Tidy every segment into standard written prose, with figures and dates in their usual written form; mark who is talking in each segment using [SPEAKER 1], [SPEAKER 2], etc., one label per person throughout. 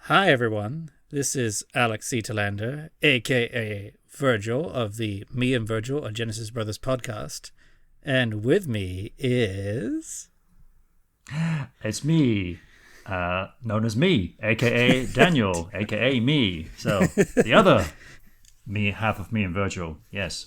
[SPEAKER 1] Hi, everyone. This is Alex C. Talander, a.k.a. Virgil of the Me and Virgil, a Genesis Brothers podcast. And with me is...
[SPEAKER 2] It's me, known as me, a.k.a. Daniel, a.k.a. me. So, the other me, half of Me and Virgil, yes.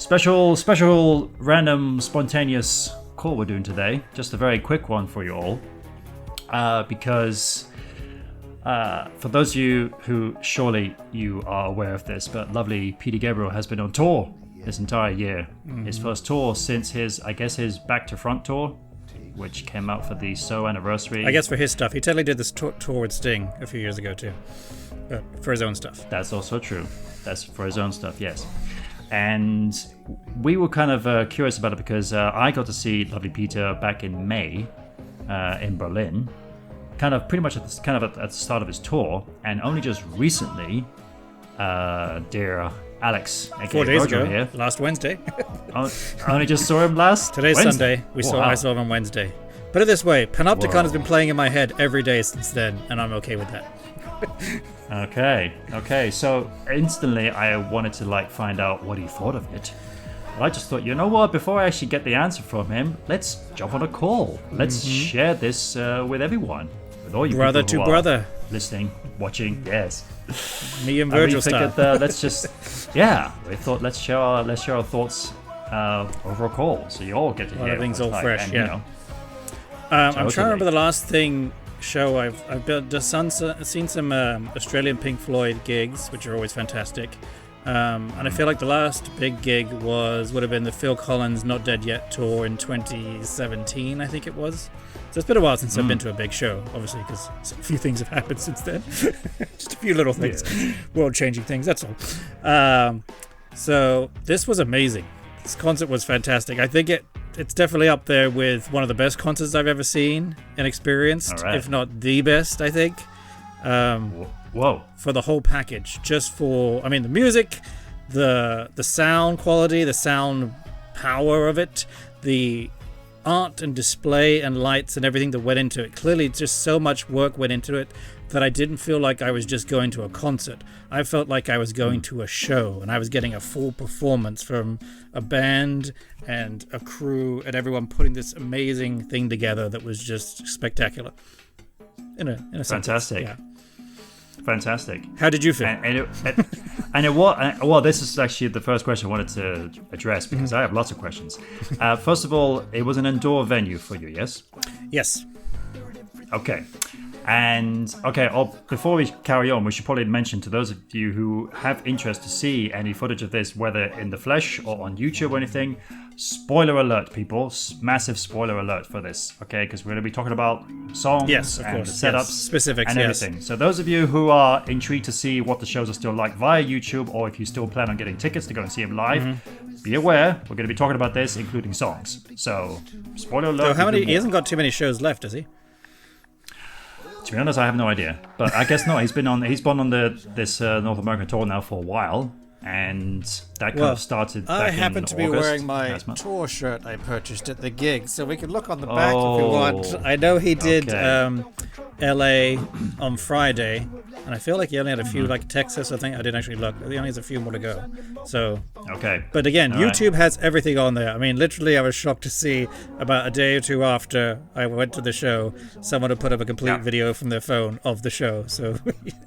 [SPEAKER 2] Special, random, spontaneous call we're doing today. Just a very quick one for you all. Because for those of you who surely you are aware of this, but lovely Peter Gabriel has been on tour this entire year. His first tour since his Back to Front tour, which came out for the So anniversary.
[SPEAKER 1] I guess for his stuff. He totally did this tour with Sting a few years ago too. But for his own stuff.
[SPEAKER 2] That's also true. That's for his own stuff, yes. And we were kind of curious about it because I got to see lovely Peter back in May in Berlin, pretty much at the start of his tour, and only just recently, dear Alex, aka
[SPEAKER 1] 4 days
[SPEAKER 2] Virgil
[SPEAKER 1] ago,
[SPEAKER 2] here,
[SPEAKER 1] last Wednesday.
[SPEAKER 2] only just saw him last.
[SPEAKER 1] Today's
[SPEAKER 2] Wednesday.
[SPEAKER 1] Sunday. I saw him on Wednesday. Put it this way, Panopticon has been playing in my head every day since then, and I'm okay with that.
[SPEAKER 2] Okay. So instantly, I wanted to find out what he thought of it. But I just thought, you know what? Before I actually get the answer from him, let's jump on a call. Let's share this with everyone, with all you
[SPEAKER 1] brother
[SPEAKER 2] people who
[SPEAKER 1] to brother,
[SPEAKER 2] listening, watching. Yes,
[SPEAKER 1] me and Virgil style.
[SPEAKER 2] Let's just we thought let's share our thoughts over a call, so you all get to hear.
[SPEAKER 1] Everything's all fresh.
[SPEAKER 2] And,
[SPEAKER 1] yeah. I'm trying to remember the last show I've seen some Australian Pink Floyd gigs, which are always fantastic, and I feel like the last big gig would have been the Phil Collins Not Dead Yet tour in 2017, I think it was. So it's been a while since I've been to a big show, obviously, because a few things have happened since then. Just a few little things, world-changing things, that's all. So this was amazing. This concert was fantastic. I think it's definitely up there with one of the best concerts I've ever seen and experienced, if not the best, I think.
[SPEAKER 2] Whoa.
[SPEAKER 1] For the whole package. Just for, the music, the sound quality, the sound power of it, the art and display and lights and everything that went into it. Clearly, just so much work went into it that I didn't feel like I was just going to a concert. I felt like I was going to a show, and I was getting a full performance from a band and a crew and everyone putting this amazing thing together that was just spectacular. In a sense.
[SPEAKER 2] Fantastic.
[SPEAKER 1] Yeah.
[SPEAKER 2] Fantastic.
[SPEAKER 1] How did you feel?
[SPEAKER 2] Well, this is actually the first question I wanted to address because I have lots of questions. First of all, it was an indoor venue for you, yes?
[SPEAKER 1] Yes.
[SPEAKER 2] Okay. And before we carry on, we should probably mention to those of you who have interest to see any footage of this, whether in the flesh or on YouTube or anything, spoiler alert, people, massive spoiler alert for this, okay? Because we're going to be talking about songs and the setups,
[SPEAKER 1] specifics,
[SPEAKER 2] and everything. So those of you who are intrigued to see what the shows are still like via YouTube, or if you still plan on getting tickets to go and see them live, be aware, we're going to be talking about this, including songs. So, spoiler alert.
[SPEAKER 1] So he hasn't got too many shows left, has he?
[SPEAKER 2] To be honest, I have no idea, but I guess not. He's been on this North American tour now for a while, and that kind of started back
[SPEAKER 1] I happen to be
[SPEAKER 2] August,
[SPEAKER 1] wearing my tour shirt I purchased at the gig, so we can look on the back if we want. I know he did LA on Friday, and I feel like he only had a few, like Texas, I think. I didn't actually look. He only has a few more to go. So, but again, YouTube has everything on there. Literally, I was shocked to see about a day or two after I went to the show, someone had put up a complete video from their phone of the show. So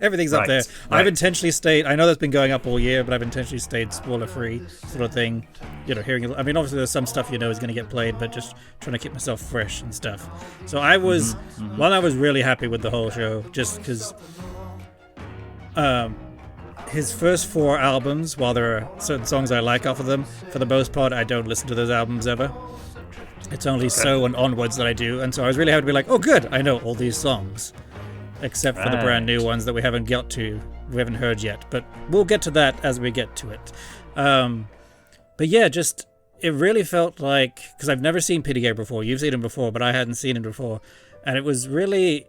[SPEAKER 1] everything's up there. I've intentionally stayed, I know that's been going up all year, but I've intentionally stayed spoiler-free sort of thing. Hearing, obviously there's some stuff is going to get played, but just trying to keep myself fresh and stuff. So I was, I was really happy with the whole show, just because his first 4 albums, while there are certain songs I like off of them, for the most part I don't listen to those albums ever. It's only so and onwards that I do, and so I was really happy to be like, oh good, I know all these songs. Except for the brand new ones that we haven't heard yet. But we'll get to that as we get to it. But yeah, just, it really felt like, because I've never seen Peter Gabriel before. You've seen him before, but I hadn't seen him before. And it was really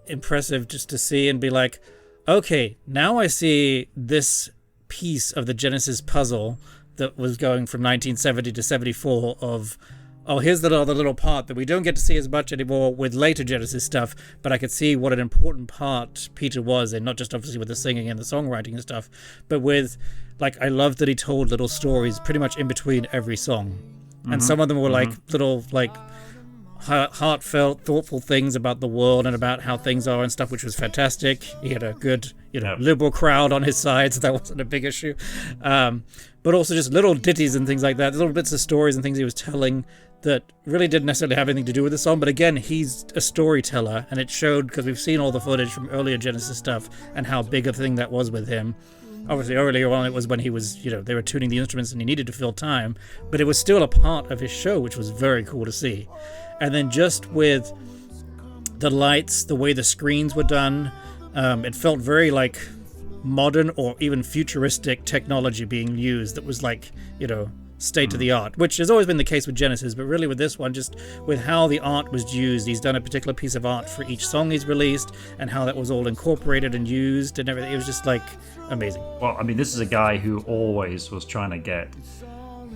[SPEAKER 1] impressive just to see and be like, okay, now I see this piece of the Genesis puzzle that was going from 1970 to 74 of, oh, here's the other little part that we don't get to see as much anymore with later Genesis stuff, but I could see what an important part Peter was, and not just obviously with the singing and the songwriting and stuff, but with, like, I love that he told little stories pretty much in between every song. And some of them were like little, like, heartfelt, thoughtful things about the world and about how things are and stuff, which was fantastic. He had a good, liberal crowd on his side, so that wasn't a big issue. But also just little ditties and things like that, little bits of stories and things he was telling that really didn't necessarily have anything to do with the song. But again, he's a storyteller, and it showed because we've seen all the footage from earlier Genesis stuff and how big a thing that was with him. Obviously, earlier on, it was when he was, they were tuning the instruments and he needed to fill time, but it was still a part of his show, which was very cool to see. And then just with the lights, the way the screens were done, it felt very like modern or even futuristic technology being used that was like, state of the art, which has always been the case with Genesis, but really with this one, just with how the art was used. He's done a particular piece of art for each song he's released and how that was all incorporated and used and everything. It was just like amazing.
[SPEAKER 2] Well, I mean, this is a guy who always was trying to get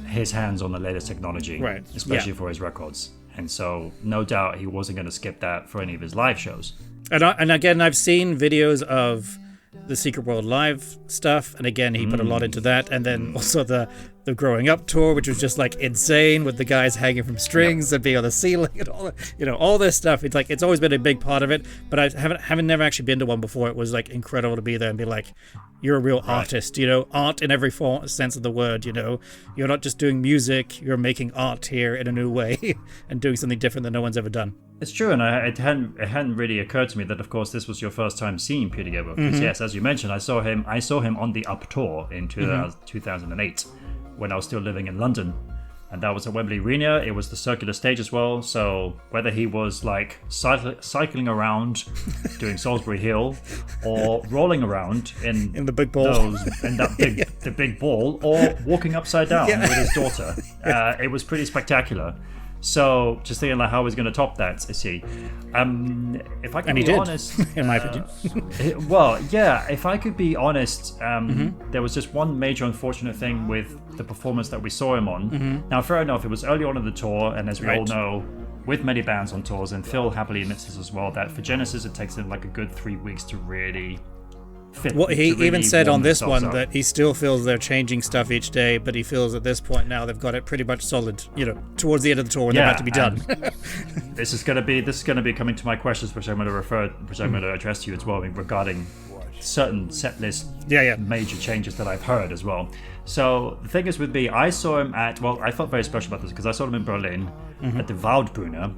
[SPEAKER 2] his hands on the latest technology,
[SPEAKER 1] right?
[SPEAKER 2] Especially for his records. And so no doubt he wasn't going to skip that for any of his live shows.
[SPEAKER 1] And again, I've seen videos of the Secret World Live stuff, and again, he put a lot into that. And then also the Growing Up tour, which was just like insane with the guys hanging from strings and being on the ceiling and all all this stuff. It's like, it's always been a big part of it, but I haven't never actually been to one before. It was like incredible to be there and be like, you're a real artist, art in every sense of the word. You're not just doing music, you're making art here in a new way and doing something different that no one's ever done.
[SPEAKER 2] It's true, and it hadn't really occurred to me that, of course, this was your first time seeing Peter Gabriel. Because yes, as you mentioned, I saw him on the Up tour in 2008 when I was still living in London, and that was at Wembley Arena. It was the circular stage as well. So whether he was like cycling around doing Salisbury Hill, or rolling around in
[SPEAKER 1] the big ball,
[SPEAKER 2] the big ball, or walking upside down with his daughter, it was pretty spectacular. So just thinking like how he's going to top that, is he? If I can be honest,
[SPEAKER 1] in my opinion.
[SPEAKER 2] Well, yeah. If I could be honest, there was just one major unfortunate thing with the performance that we saw him on. Now, fair enough, it was early on in the tour, and as we all know, with many bands on tours, and Phil happily admits this as well, that for Genesis it takes them like a good 3 weeks to really fit.
[SPEAKER 1] Well, he even said on this one that he still feels they're changing stuff each day, but he feels at this point now they've got it pretty much solid, towards the end of the tour when they're about to be done.
[SPEAKER 2] This is going to be coming to my questions, which I'm going to address to you as well regarding certain set list major changes that I've heard as well. So the thing is with me, I saw him I felt very special about this because I saw him in Berlin at the Waldbühne,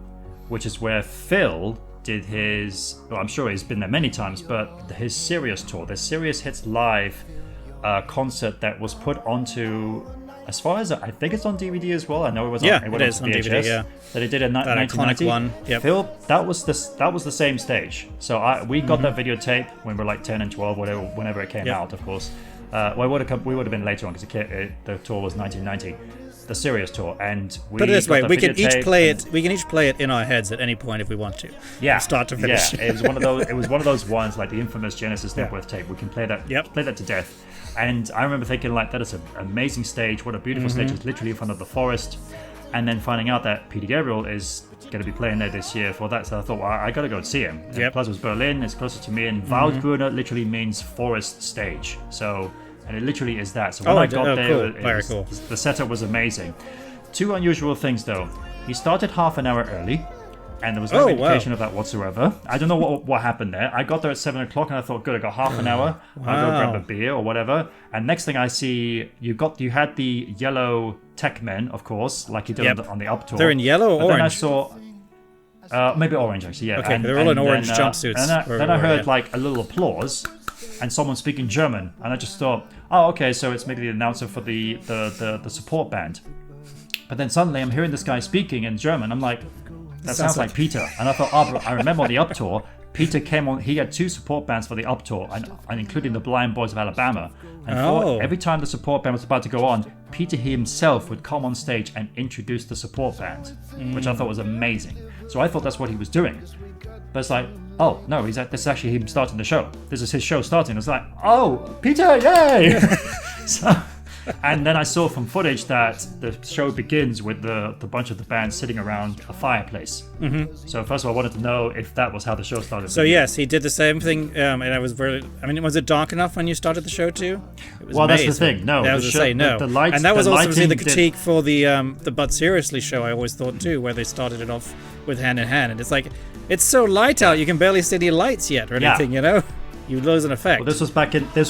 [SPEAKER 2] which is where Phil did his, I'm sure he's been there many times, but his Sirius tour, the Sirius Hits Live concert that was put onto, as far as I think it's on DVD as well. I know it was on
[SPEAKER 1] DVD, yeah.
[SPEAKER 2] That he did in
[SPEAKER 1] that
[SPEAKER 2] 1990.
[SPEAKER 1] Iconic one. Yep.
[SPEAKER 2] Phil, that was the same stage. So we got that videotape when we were like 10 and 12, whenever it came out, of course. We would have been later on because the tour was 1990. The Sirius tour, and
[SPEAKER 1] put it this way: we can each play it. We can each play it in our heads at any point if we want to.
[SPEAKER 2] Yeah,
[SPEAKER 1] from start to finish.
[SPEAKER 2] Yeah, it was one of those. It was one of those ones like the infamous Genesis Network tape. We can play that. Play that to death. And I remember thinking like, that is an amazing stage. What a beautiful stage! It's literally in front of the forest. And then finding out that Peter Gabriel is going to be playing there this year for that, so I thought, well, I got to go and see him. Plus, it was Berlin. It's closer to me, and Waldbühne literally means forest stage. So. And it literally is that. So when I got there,
[SPEAKER 1] cool.
[SPEAKER 2] The setup was amazing. Two unusual things, though. He started half an hour early, and there was no indication of that whatsoever. I don't know what happened there. I got there at 7 o'clock, and I thought, good, I got half an hour. I'll go grab a beer or whatever. And next thing I see, you had the yellow tech men, of course, like you did on the Up tour.
[SPEAKER 1] They're in yellow or orange?
[SPEAKER 2] Then I saw... maybe orange, actually, yeah.
[SPEAKER 1] Okay, they're all in orange jumpsuits.
[SPEAKER 2] Then I heard like a little applause and someone speaking German, and I just thought, oh, okay, so it's maybe the announcer for the support band. But then suddenly I'm hearing this guy speaking in German. I'm like, that sounds like Peter. And I thought, but I remember on the Up Tour, Peter came on. He had 2 support bands for the Up Tour, and including the Blind Boys of Alabama. And every time the support band was about to go on, Peter himself would come on stage and introduce the support band, which I thought was amazing. So I thought that's what he was doing. But it's like, oh no, this is actually him starting the show. This is his show starting. It's like, oh, Peter, yay! And then I saw from footage that the show begins with the bunch of the band sitting around a fireplace. So first of all, I wanted to know if that was how the show started.
[SPEAKER 1] So yes, he did the same thing, and I was was it dark enough when you started the show too?
[SPEAKER 2] That's the thing. No,
[SPEAKER 1] the lights, and that was also the critique for the But Seriously show. I always thought too, where they started it off with Hand in Hand, and it's like it's so light out, you can barely see any lights yet or anything. You know, you lose an effect.
[SPEAKER 2] Well, this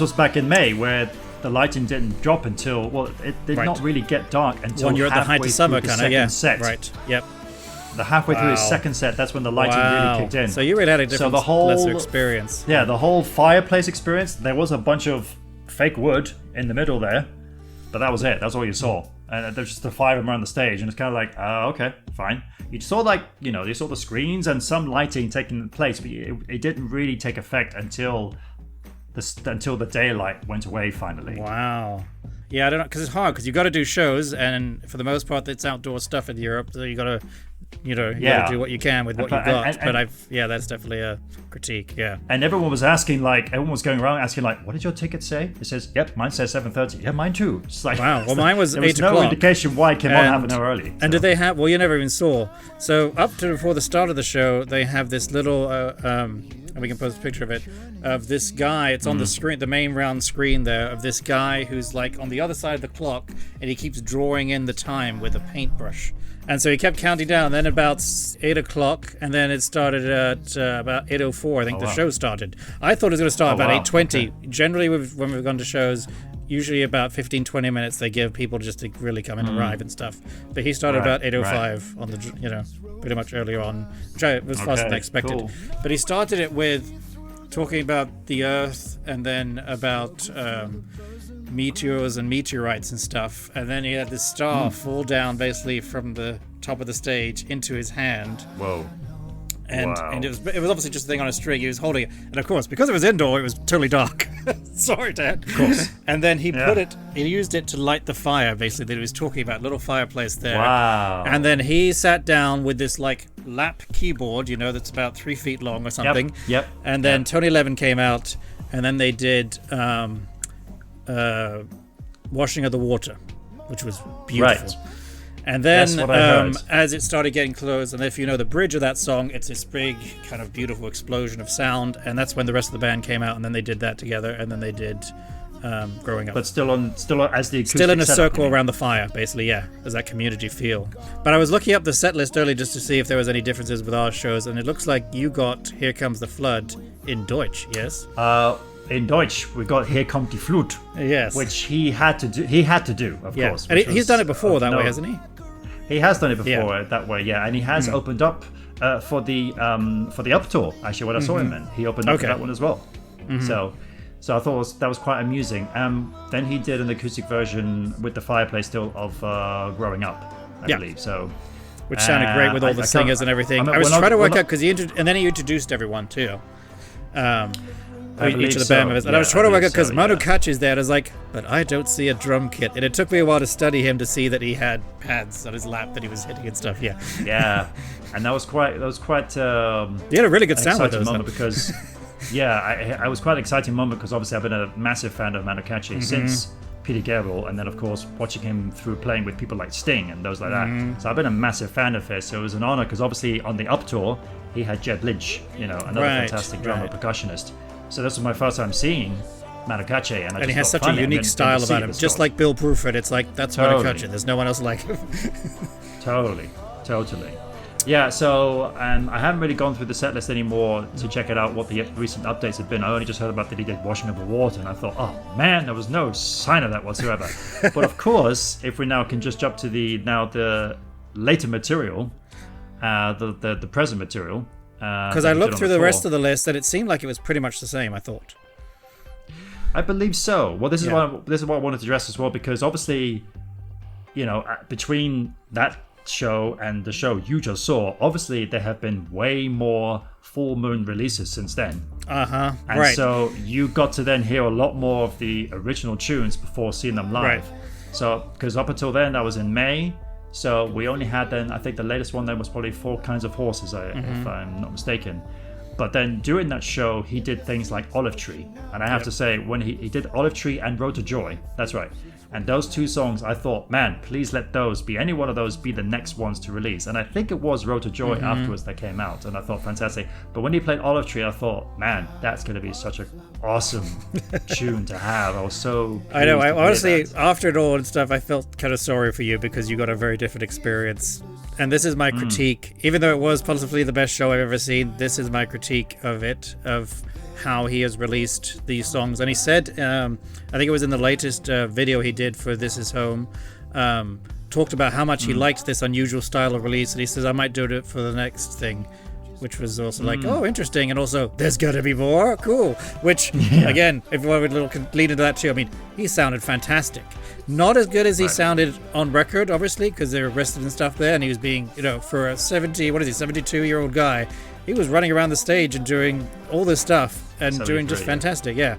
[SPEAKER 2] was back in May where the lighting didn't drop until it did not really get dark until
[SPEAKER 1] when you're at the height of summer,
[SPEAKER 2] kind of
[SPEAKER 1] set. Right. Yep.
[SPEAKER 2] The halfway through his second set, that's when the lighting really kicked in.
[SPEAKER 1] So you really had a different, lesser experience.
[SPEAKER 2] Yeah, the whole fireplace experience. There was a bunch of fake wood in the middle there, but that was it. That's all you saw, and there's just the 5 of them around the stage, and it's kind of like, okay, fine. You saw you saw the screens and some lighting taking place, but it didn't really take effect until the daylight went away finally.
[SPEAKER 1] Wow. Yeah, I don't know, because it's hard, because you got to do shows, and for the most part, it's outdoor stuff in Europe, so you got to, gotta do what you can with what you've got. But that's definitely a critique. Yeah.
[SPEAKER 2] And everyone was asking, everyone was going around asking, what did your ticket say? It says, yep, mine says 7:30. Yeah, mine too. It's like,
[SPEAKER 1] wow. Well, mine was 8 o'clock.
[SPEAKER 2] There was no indication why it came on half an hour early.
[SPEAKER 1] And did they have? Well, you never even saw. So up to before the start of the show, they have this little. And we can post a picture of it, of this guy. It's on the screen, the main round screen there, of this guy who's on the other side of the clock, and he keeps drawing in the time with a paintbrush. And so he kept counting down, then about 8 o'clock, and then it started at about 8:04, I think the show started. I thought it was going to start about 8:20. Okay. Generally, when we've gone to shows, usually about 15-20 minutes they give people just to really come and arrive and stuff. But he started about 8:05 on the, pretty much earlier on, which was faster than I expected. Cool. But he started it with talking about the Earth, and then about meteors and meteorites and stuff, and then he had this star fall down basically from the top of the stage into his hand.
[SPEAKER 2] Whoa.
[SPEAKER 1] And it was obviously just a thing on a string. He was holding it, and of course, because it was indoor, it was totally dark. Sorry, Dad.
[SPEAKER 2] Of course.
[SPEAKER 1] And then he used it to light the fire, basically, that he was talking about, little fireplace there.
[SPEAKER 2] Wow.
[SPEAKER 1] And then he sat down with this lap keyboard, that's about 3 feet long or something.
[SPEAKER 2] Yep.
[SPEAKER 1] And then Tony Levin came out, and then they did Washing of the Water, which was beautiful. Right. And then as it started getting close, and if you know the bridge of that song, it's this big kind of beautiful explosion of sound, and that's when the rest of the band came out, and then they did that together, and then they did Growing Up.
[SPEAKER 2] But still as the acoustic
[SPEAKER 1] still in a
[SPEAKER 2] setup,
[SPEAKER 1] circle around the fire, basically, as that community feel. But I was looking up the set list early just to see if there was any differences with our shows, and it looks like you got Here Comes the Flood in Deutsch, yes?
[SPEAKER 2] In Deutsch, we got Here Kommt die Flut.
[SPEAKER 1] Yes.
[SPEAKER 2] Which he had to do, of course.
[SPEAKER 1] And he's done it before that way, hasn't he?
[SPEAKER 2] He has done it before that way, and he has opened up for the Up Tour. Actually, what I saw him in, he opened up for that one as well. So I thought that was quite amusing. Then he did an acoustic version with the fireplace still of Growing Up, I believe. So,
[SPEAKER 1] which sounded great with all the singers and everything. I was trying to work out because and then he introduced everyone too. Each of the band members. And I was trying to work out because Manu Katchi's there, and I was like, but I don't see a drum kit. And it took me a while to study him to see that he had pads on his lap that he was hitting and stuff.
[SPEAKER 2] Yeah. And that was quite he
[SPEAKER 1] had a really good sound with those
[SPEAKER 2] moment because I was quite an exciting moment because obviously I've been a massive fan of Manu Katchi since Peter Gabriel, and then of course watching him through playing with people like Sting and those like that. So I've been a massive fan of his, so it was an honor because obviously on the Up Tour he had Jeb Lynch, another fantastic drummer, percussionist. So this was my first time seeing Manu Katchi, and
[SPEAKER 1] he has such a unique style about him, just like Bill Bruford. It's like that's Manu Katchi. There's no one else like him.
[SPEAKER 2] Totally. Yeah. So I haven't really gone through the set list anymore to check it out what the recent updates have been. I only just heard about that he did Washing of the Water, and I thought, oh man, there was no sign of that whatsoever. But of course, if we now can just jump to the later material, the present material.
[SPEAKER 1] Because I looked through the rest of the list and it seemed like it was pretty much the same, I thought.
[SPEAKER 2] I believe so. Well, this is what I wanted to address as well, because obviously, between that show and the show you just saw, obviously there have been way more full moon releases since then.
[SPEAKER 1] And
[SPEAKER 2] right. So you got to then hear a lot more of the original tunes before seeing them live.
[SPEAKER 1] Right.
[SPEAKER 2] So, because up until then, that was in May. So we only had then, I think the latest one then was probably 4 Kinds of Horses, if I'm not mistaken. But then during that show, he did things like Olive Tree. And I have to say, when he did Olive Tree and Road to Joy, that's right. And those 2 songs, I thought, man, please let those be, any one of those be the next ones to release. And I think it was Road to Joy afterwards that came out. And I thought, fantastic. But when he played Olive Tree, I thought, man, that's going to be such an awesome tune to have. I was so
[SPEAKER 1] I know. I honestly, after it all and stuff, I felt kind of sorry for you because you got a very different experience. And this is my critique. Even though it was possibly the best show I've ever seen, this is my critique of it, of how he has released these songs. And he said, I think it was in the latest video he did for This Is Home, talked about how much he liked this unusual style of release. And he says, I might do it for the next thing, which was also like, oh, interesting. And also, there's got to be more. Cool. Which, again, if you want to lead into that too, I mean, he sounded fantastic. Not as good as he sounded on record, obviously, because they were arrested and stuff there. And he was being, for a 72-year-old guy, he was running around the stage and doing all this stuff and doing just fantastic. Yeah.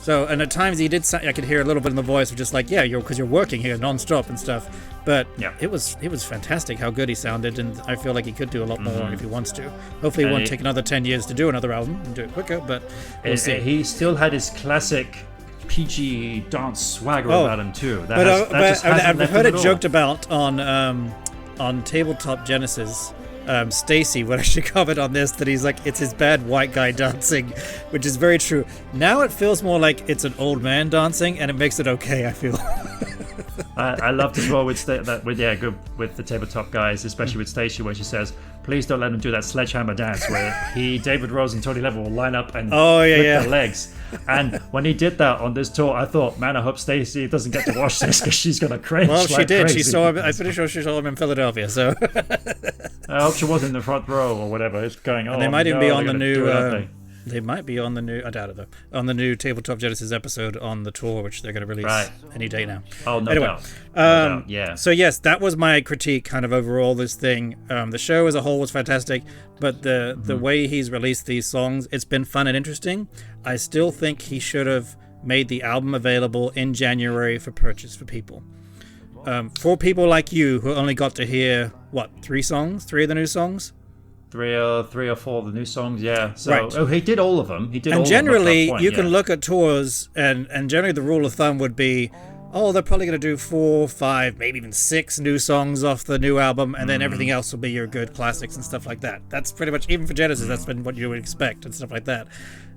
[SPEAKER 1] So, and at times he did, I could hear a little bit in the voice of just like, because you're working here nonstop and stuff. But it was fantastic how good he sounded, and I feel like he could do a lot more if he wants to. Hopefully, it won't take another 10 years to do another album and do it quicker, but we'll see.
[SPEAKER 2] He still had his classic PG dance swagger about him too.
[SPEAKER 1] I've heard it joked about on Tabletop Genesis. Stacy would actually comment on this, that he's like, it's his bad white guy dancing, which is very true. Now it feels more like it's an old man dancing, and it makes it okay, I feel.
[SPEAKER 2] I loved as well with the Tabletop guys, especially with Stacey, where she says, please don't let him do that sledgehammer dance where David Rose and Tony Level will line up and flip their legs. And when he did that on this tour, I thought, man, I hope Stacey doesn't get to watch this because she's gonna cringe.
[SPEAKER 1] Well, she did.
[SPEAKER 2] Crazy.
[SPEAKER 1] She saw him. I'm pretty sure she saw him in Philadelphia. So
[SPEAKER 2] I hope she was in the front row or whatever. It's going on.
[SPEAKER 1] And they might even be on the new. They might be on the new. I doubt it though. On the new Tabletop Genesis episode on the tour, which they're going to release any day now.
[SPEAKER 2] Oh, no
[SPEAKER 1] anyway,
[SPEAKER 2] doubt. No doubt. Yeah.
[SPEAKER 1] So yes, that was my critique, kind of overall. This thing, the show as a whole was fantastic, but the way he's released these songs, it's been fun and interesting. I still think he should have made the album available in January for purchase for people. For people like you who only got to hear 3 of the new songs.
[SPEAKER 2] Three or 4 of the new songs, yeah. So he did all of them. He did all
[SPEAKER 1] and
[SPEAKER 2] of them. And
[SPEAKER 1] generally, you can look at tours, and generally the rule of thumb would be, they're probably going to do 4, 5, maybe even 6 new songs off the new album, and then everything else will be your good classics and stuff like that. That's pretty much, even for Genesis, that's been what you would expect and stuff like that.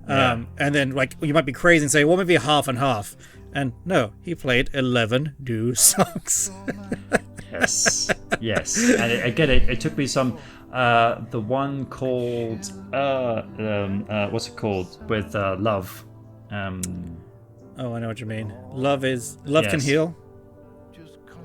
[SPEAKER 1] And then, you might be crazy and say, well, maybe half and half. And no, he played 11 new songs.
[SPEAKER 2] Yes. And it took me some... the one called what's it called with Love? I
[SPEAKER 1] know what you mean. Love Can Heal.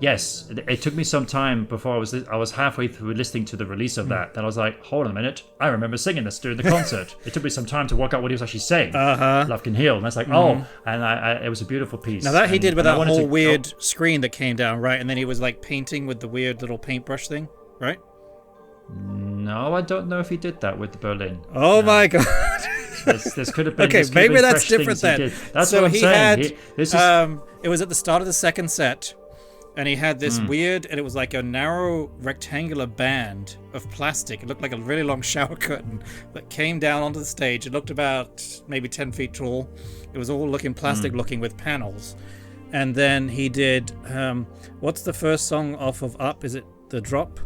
[SPEAKER 2] Yes, it took me some time before I was halfway through listening to the release of that. Then I was like, hold on a minute, I remember singing this during the concert. It took me some time to work out what he was actually saying. Love Can Heal, and I was like, and it was a beautiful piece.
[SPEAKER 1] Now that he did with that whole weird screen that came down, right? And then he was like painting with the weird little paintbrush thing, right?
[SPEAKER 2] No, I don't know if he did that with the Berlin.
[SPEAKER 1] My God.
[SPEAKER 2] This could have been.
[SPEAKER 1] Okay, maybe that's different then.
[SPEAKER 2] That's what I'm saying.
[SPEAKER 1] It was at the start of the second set, and he had this weird, and it was like a narrow rectangular band of plastic. It looked like a really long shower curtain that came down onto the stage. It looked about maybe 10 feet tall. It was all looking plastic looking with panels. And then he did, what's the first song off of Up? Is it The Drop?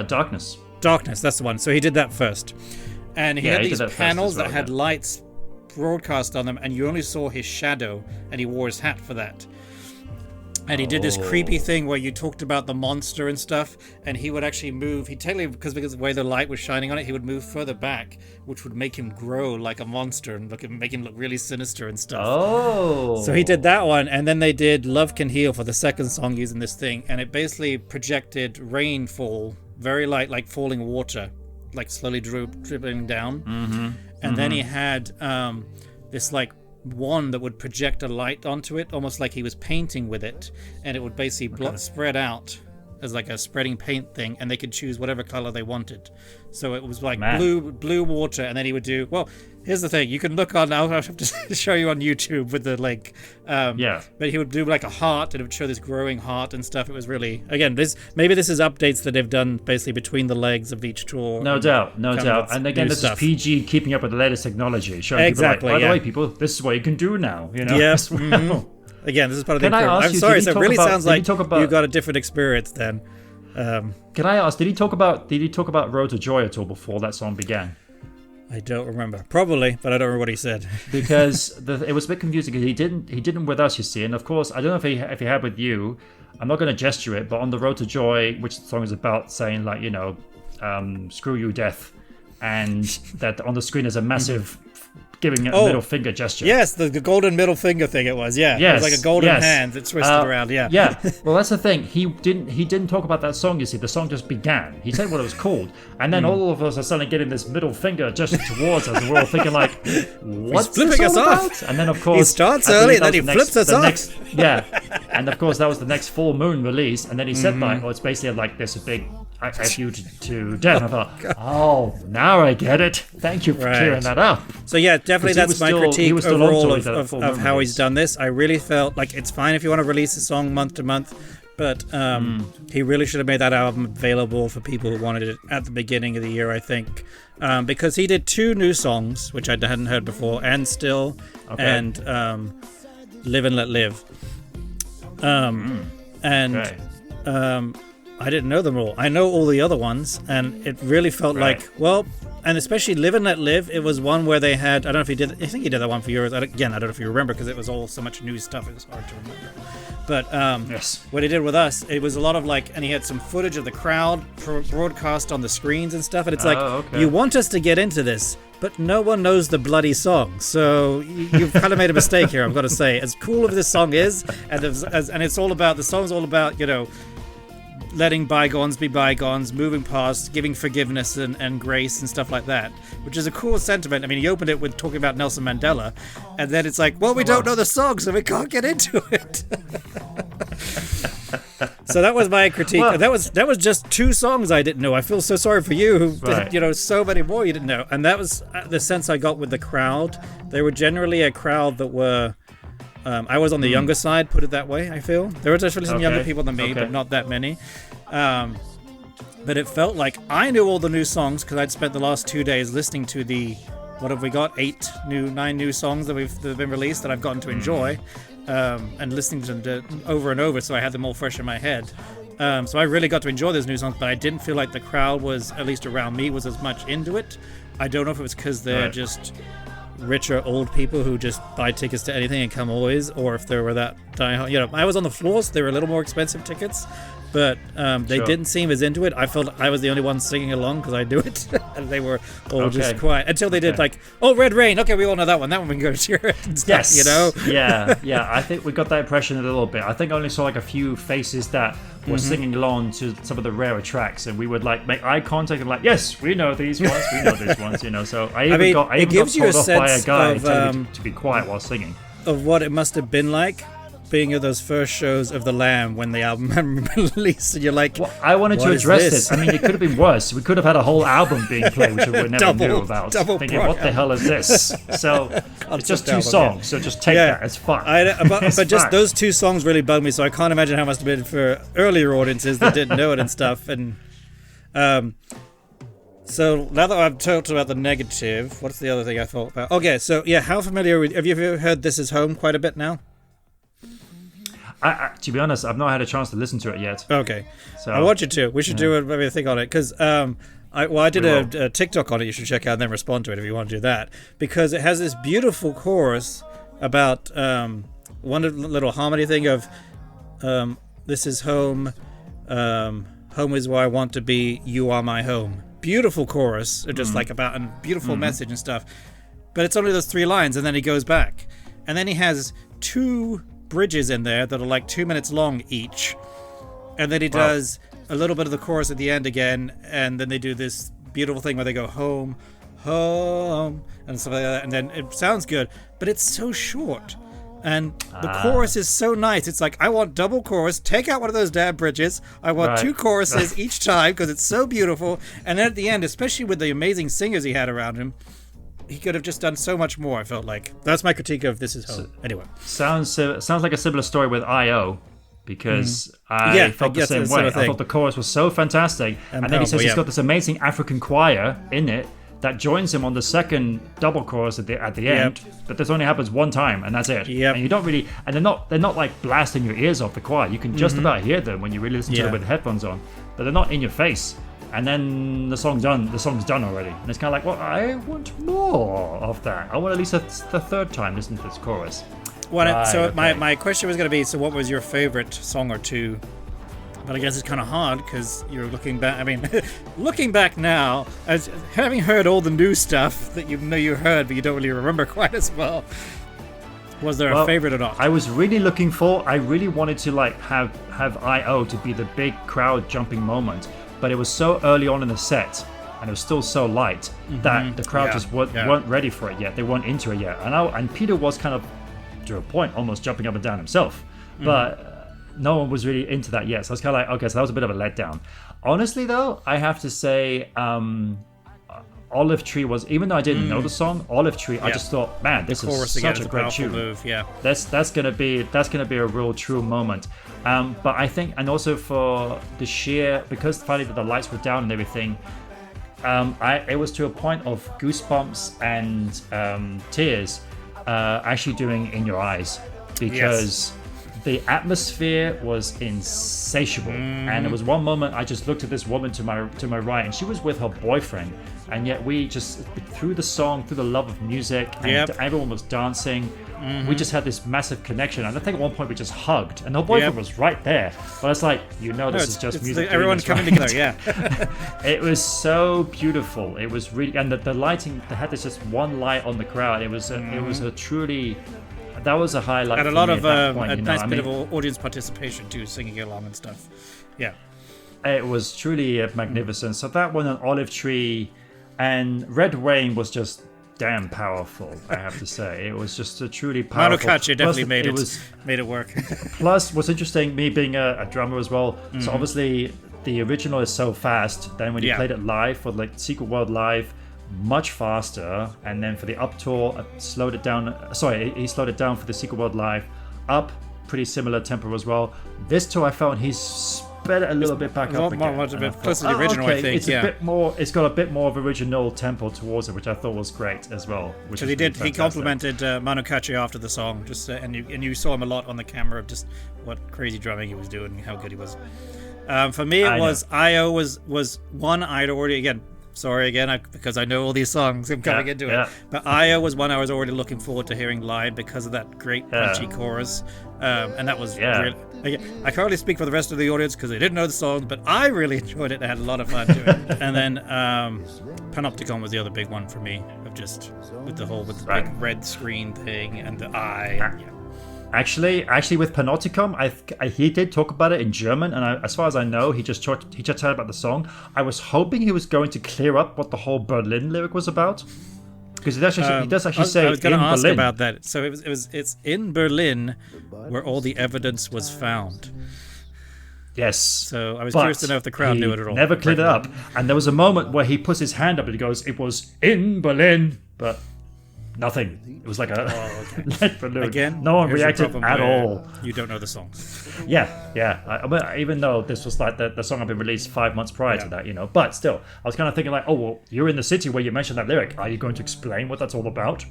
[SPEAKER 2] Darkness,
[SPEAKER 1] that's the one. So he did that first. And he had these panels that had lights broadcast on them, and you only saw his shadow, and he wore his hat for that. And he did this creepy thing where you talked about the monster and stuff, and he would actually move. Because of the way the light was shining on it, he would move further back, which would make him grow like a monster and make him look really sinister and stuff. So he did that one, and then they did Love Can Heal for the second song using this thing, and it basically projected rainfall, very light, like falling water, like slowly dribbling down. And then he had this like wand that would project a light onto it, almost like he was painting with it, and it would basically spread out as like a spreading paint thing, and they could choose whatever color they wanted. So it was like blue water, and then he would do, well, here's the thing, you can look on, I'll have to show you on YouTube with the link. But he would do like a heart, and it would show this growing heart and stuff. It was really, again, maybe this is updates that they've done basically between the legs of each tour.
[SPEAKER 2] No doubt. And again, this is PG keeping up with the latest technology, showing people like, by the way, people, this is what you can do now, you know?
[SPEAKER 1] Yes. Again, this is part of the I'm sorry, so it really sounds like you got a different experience then.
[SPEAKER 2] Can I ask, did he talk about Road to Joy at all before that song began?
[SPEAKER 1] I don't remember. Probably, but I don't remember what he said.
[SPEAKER 2] Because it was a bit confusing because he didn't with us, you see, and of course I don't know if he had with you. I'm not going to gesture it, but on the Road to Joy, which the song is about, saying like, you know, screw you, death, and that on the screen is a massive giving a middle finger gesture.
[SPEAKER 1] Yes, the golden middle finger thing it was. Yeah, it was like a golden hand that twisted around. Yeah.
[SPEAKER 2] Yeah. Well, that's the thing. He didn't talk about that song. You see, the song just began. He said what it was called, and then all of us are suddenly getting this middle finger gesture towards us, and we're all thinking like, "What's
[SPEAKER 1] flipping us off?"
[SPEAKER 2] And then of course
[SPEAKER 1] he starts early, and then he flips us off.
[SPEAKER 2] And of course that was the next full moon release, and then he said like, "Oh, it's basically like this big." I you to death. I thought, now I get it. Thank you for clearing that up.
[SPEAKER 1] So yeah, definitely that's my critique overall of how he's done this. I really felt like it's fine if you want to release a song month to month, but he really should have made that album available for people who wanted it at the beginning of the year, I think. Because he did 2 new songs, which I hadn't heard before, and Still, and Live and Let Live. I didn't know them all. I know all the other ones, and it really felt like, well, and especially Live and Let Live, it was one where they had, I don't know if he did, I think he did that one for yours. Again, I don't know if you remember, because it was all so much new stuff, it was hard to remember. But what he did with us, it was a lot of like, and he had some footage of the crowd broadcast on the screens and stuff, and it's you want us to get into this, but no one knows the bloody song, so you've kind of made a mistake here, I've got to say. As cool as this song is, and it's all about, the song's all about, you know, letting bygones be bygones, moving past, giving forgiveness and grace and stuff like that, which is a cool sentiment. I mean, he opened it with talking about Nelson Mandela, and then it's like, well, we don't know the song, so we can't get into it. So that was my critique. Well, that was just 2 songs I didn't know. I feel so sorry for you, who, you know, so many more you didn't know. And that was the sense I got with the crowd. They were generally a crowd that were... I was on the younger side, put it that way, I feel. There were definitely some younger people than me, but not that many. But it felt like I knew all the new songs because I'd spent the last 2 days listening to the, what have we got, 9 new songs that have been released that I've gotten to enjoy, and listening to them over and over, so I had them all fresh in my head. So I really got to enjoy those new songs, but I didn't feel like the crowd was, at least around me, was as much into it. I don't know if it was because they're just... richer old people who just buy tickets to anything and come always, or if there were that die-hard, you know, I was on the floors, they were a little more expensive tickets, but they didn't seem as into it. I felt I was the only one singing along because I knew it, and they were all just quiet until they did like, oh, Red Rain, okay, we all know that one we can go cheer it and stuff, you know.
[SPEAKER 2] yeah, I think we got that impression a little bit. I think I only saw like a few faces that were singing along to some of the rarer tracks, and we would like make eye contact and like, yes, we know these ones, you know. So I even got told off by a guy to be quiet while singing.
[SPEAKER 1] Of what it must have been like being at those first shows of The Lamb when the album released, and you're like, well,
[SPEAKER 2] I wanted to address this. I mean, it could have been worse. We could have had a whole album being played, which we never knew about. Thinking, what the hell is this? So it's just 2 songs, so just take that. It's fun.
[SPEAKER 1] But just those 2 songs really bugged me, so I can't imagine how it must have been for earlier audiences that didn't know it and stuff. And so now that I've talked about the negative, what's the other thing I thought about? Okay, so yeah, how familiar have you ever heard This Is Home quite a bit now?
[SPEAKER 2] To be honest, I've not had a chance to listen to it yet.
[SPEAKER 1] Okay, so I want you to. We should do maybe a thing on it, because I did a TikTok on it. You should check out and then respond to it if you want to do that, because it has this beautiful chorus about one little harmony thing of this is home, home is where I want to be, you are my home. Beautiful chorus, just like about a beautiful message and stuff. But it's only those 3 lines, and then he goes back, and then he has 2 bridges in there that are like 2 minutes long each, and then he does a little bit of the chorus at the end again, and then they do this beautiful thing where they go home, home and stuff like that, and then it sounds good, but it's so short. And the chorus is so nice. It's like, I want double chorus. Take out one of those damn bridges. I want two choruses each time because it's so beautiful. And then at the end, especially with the amazing singers he had around him, he could have just done so much more, I felt like. That's my critique of This Is Home. Anyway.
[SPEAKER 2] Sounds like a similar story with I.O. because I felt the same way. I thought the chorus was so fantastic. And then he says he's got this amazing African choir in it that joins him on the second double chorus at the end, but this only happens one time, and that's it. And you don't really, and they're not like blasting your ears off the choir. You can just about hear them when you really listen to them with headphones on, but they're not in your face. And then the song's done already, and it's kind of like, well, I want more of that. I want at least the third time listening to this chorus.
[SPEAKER 1] Well, my question was going to be, so what was your favorite song or two? But I guess it's kind of hard because you're looking back. I mean, looking back now, as having heard all the new stuff that you know you heard, but you don't really remember quite as well. Was there a favorite or not?
[SPEAKER 2] I was really looking for. I really wanted to like have I.O. to be the big crowd jumping moment, but it was so early on in the set, and it was still so light that the crowd just weren't ready for it yet. They weren't into it yet, and Peter was kind of, to a point, almost jumping up and down himself, but. No one was really into that yet, so I was kind of like, okay, so that was a bit of a letdown. Honestly, though, I have to say, Olive Tree was, even though I didn't know the song, Olive Tree, I just thought, man, this is such a great tune. Move, that's gonna be a real true moment. But I think, and also for the sheer, because finally the lights were down and everything, it was to a point of goosebumps and tears, actually doing In Your Eyes, because. The atmosphere was insatiable, and there was one moment I just looked at this woman to my right, and she was with her boyfriend, and yet we just, through the song, through the love of music, and everyone was dancing, we just had this massive connection. And I think at one point we just hugged, and her boyfriend was right there. But it's like, this is just music.
[SPEAKER 1] Everyone coming together,
[SPEAKER 2] It was so beautiful. It was really, and the lighting. They had this just one light on the crowd. It was a truly. That was a highlight.
[SPEAKER 1] And a lot of a nice bit of audience participation too, singing along and stuff. Yeah,
[SPEAKER 2] it was truly magnificent. So that one, an Olive Tree, and Red Rain was just damn powerful. I have to say, it was just a truly powerful.
[SPEAKER 1] Monocachi definitely made it work.
[SPEAKER 2] Plus, what's interesting, me being a drummer as well. So obviously, the original is so fast. Then when you played it live for like Secret World Live. Much faster, and then for the up tour, slowed it down. Sorry, he slowed it down for the Secret World Live. Up, pretty similar tempo as well. This tour, I felt he's sped it a little bit back up again.
[SPEAKER 1] Much a bit close to the original, I think.
[SPEAKER 2] It's a bit more. It's got a bit more of original tempo towards it, which I thought was great as well.
[SPEAKER 1] Because he complimented Monocachi after the song, just and you saw him a lot on the camera of just what crazy drumming he was doing and how good he was. For me, it was I.O. was one I'd already again. Sorry again, because I know all these songs. I'm coming into it. But I.O. was one I was already looking forward to hearing live because of that great punchy chorus. And that was really... I can't really speak for the rest of the audience because they didn't know the songs, but I really enjoyed it. I had a lot of fun doing it. And then Panopticon was the other big one for me, of just with the big red screen thing and the eye.
[SPEAKER 2] Actually, with Panopticon, he did talk about it in German, and as far as I know, he just talked about the song. I was hoping he was going to clear up what the whole Berlin lyric was about, because he does actually say.
[SPEAKER 1] I was going to ask about that. So it's in Berlin where all the evidence was found.
[SPEAKER 2] Yes.
[SPEAKER 1] So I was curious to know if the crowd knew it at all.
[SPEAKER 2] Never cleared it up, and there was a moment where he puts his hand up and he goes, "It was in Berlin," but. Nothing. It was like a lead balloon.
[SPEAKER 1] Again,
[SPEAKER 2] no one reacted at all.
[SPEAKER 1] You don't know the songs.
[SPEAKER 2] Yeah. Even though this was like the song had been released 5 months prior to that, but still, I was kind of thinking like, oh well, you're in the city where you mentioned that lyric. Are you going to explain what that's all about?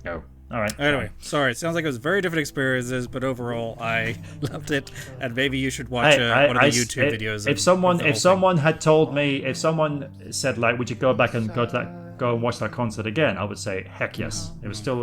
[SPEAKER 2] No. All right.
[SPEAKER 1] Anyway, sorry. It sounds like it was very different experiences, but overall, I loved it. And maybe you should watch one of the YouTube videos.
[SPEAKER 2] If someone had told me, if someone said like, would you go back and go and watch that concert again, I would say heck yes. It was still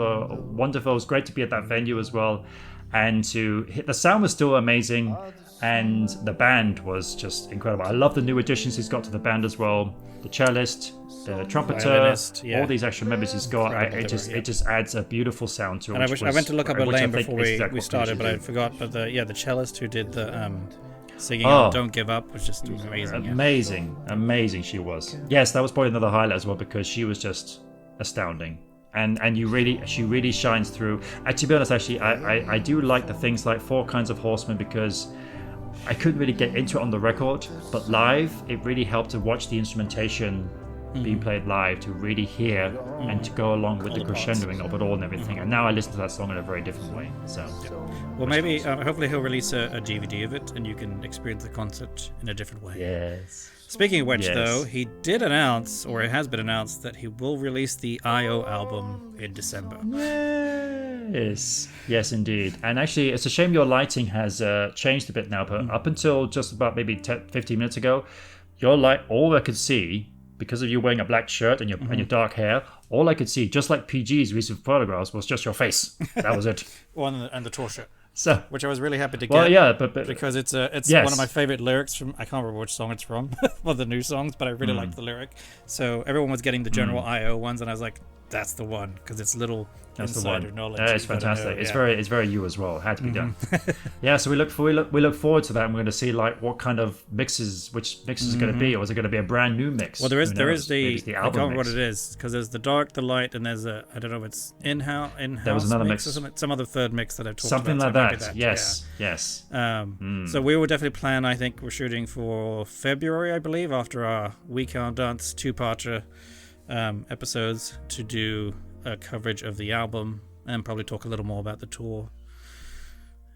[SPEAKER 2] wonderful. It was great to be at that venue as well, and to hit the sound was still amazing, and the band was just incredible. I love the new additions he's got to the band as well. The cellist, the trumpeter, all these extra members he's got. It just adds a beautiful sound to it.
[SPEAKER 1] And I went to look up her name before we started, but I forgot. But the cellist who did the singing on Don't Give Up was just amazing.
[SPEAKER 2] Amazing she was. Yes, that was probably another highlight as well, because she was just astounding. And she really shines through. And to be honest, actually, I do like the things like Four Kinds of Horsemen, because I couldn't really get into it on the record, but live it really helped to watch the instrumentation being played live, to really hear and to go along with the crescendoing of it all and everything. And now I listen to that song in a very different way. So,
[SPEAKER 1] well, maybe hopefully he'll release a DVD of it, and you can experience the concert in a different way.
[SPEAKER 2] Yes.
[SPEAKER 1] Speaking of which, though, he did announce, or it has been announced, that he will release the I.O. album in December.
[SPEAKER 2] Yes, indeed. And actually, it's a shame your lighting has changed a bit now, but up until just about maybe 15 minutes ago, your light, all I could see, because of you wearing a black shirt and your dark hair, all I could see, just like PG's recent photographs, was just your face. That was it.
[SPEAKER 1] Well, and the tour shirt.
[SPEAKER 2] So,
[SPEAKER 1] which I was really happy to get.
[SPEAKER 2] Well, yeah, but
[SPEAKER 1] because it's
[SPEAKER 2] yes.
[SPEAKER 1] one of my favorite lyrics from, I can't remember which song it's from, one of the new songs, but I really like the lyric. So everyone was getting the general I.O. ones, and I was like, that's the one, because it's little insider knowledge.
[SPEAKER 2] It's fantastic. It's very you as well. It had to be done. Yeah, so we look forward to that, and we're going to see like what kind of mixes, which mixes is going to be, or is it going to be a brand new mix?
[SPEAKER 1] Well, there is the
[SPEAKER 2] album
[SPEAKER 1] I can't remember
[SPEAKER 2] mix.
[SPEAKER 1] what it is, because there's the dark, the light, and there's a, I don't know if it's in-house.
[SPEAKER 2] There was another mix
[SPEAKER 1] or some other third mix that I've talked
[SPEAKER 2] something
[SPEAKER 1] about.
[SPEAKER 2] like that. Yes.
[SPEAKER 1] So we will definitely plan. I think we're shooting for February, I believe, after our We Can't Dance two-parter episodes, to do a coverage of the album and probably talk a little more about the tour.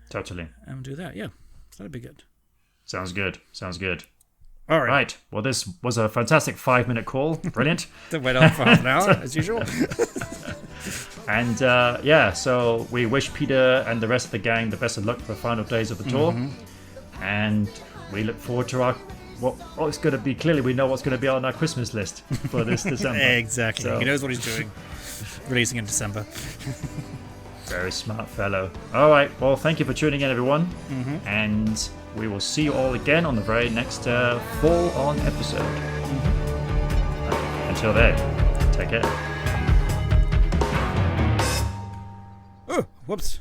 [SPEAKER 2] Totally.
[SPEAKER 1] And do that, yeah. So that'd be good.
[SPEAKER 2] Sounds good.
[SPEAKER 1] All right.
[SPEAKER 2] Well, this was a fantastic 5-minute call. Brilliant.
[SPEAKER 1] That went on for half an hour, as usual.
[SPEAKER 2] And so we wish Peter and the rest of the gang the best of luck for the final days of the tour. And we look forward to what it's going to be. Clearly, we know what's going to be on our Christmas list for this December.
[SPEAKER 1] Exactly.
[SPEAKER 2] So.
[SPEAKER 1] He knows what he's doing. Releasing in December.
[SPEAKER 2] Very smart fellow. All right. Well, thank you for tuning in, everyone. And we will see you all again on the very next full-on episode. Until then, take care.
[SPEAKER 1] Oh, whoops.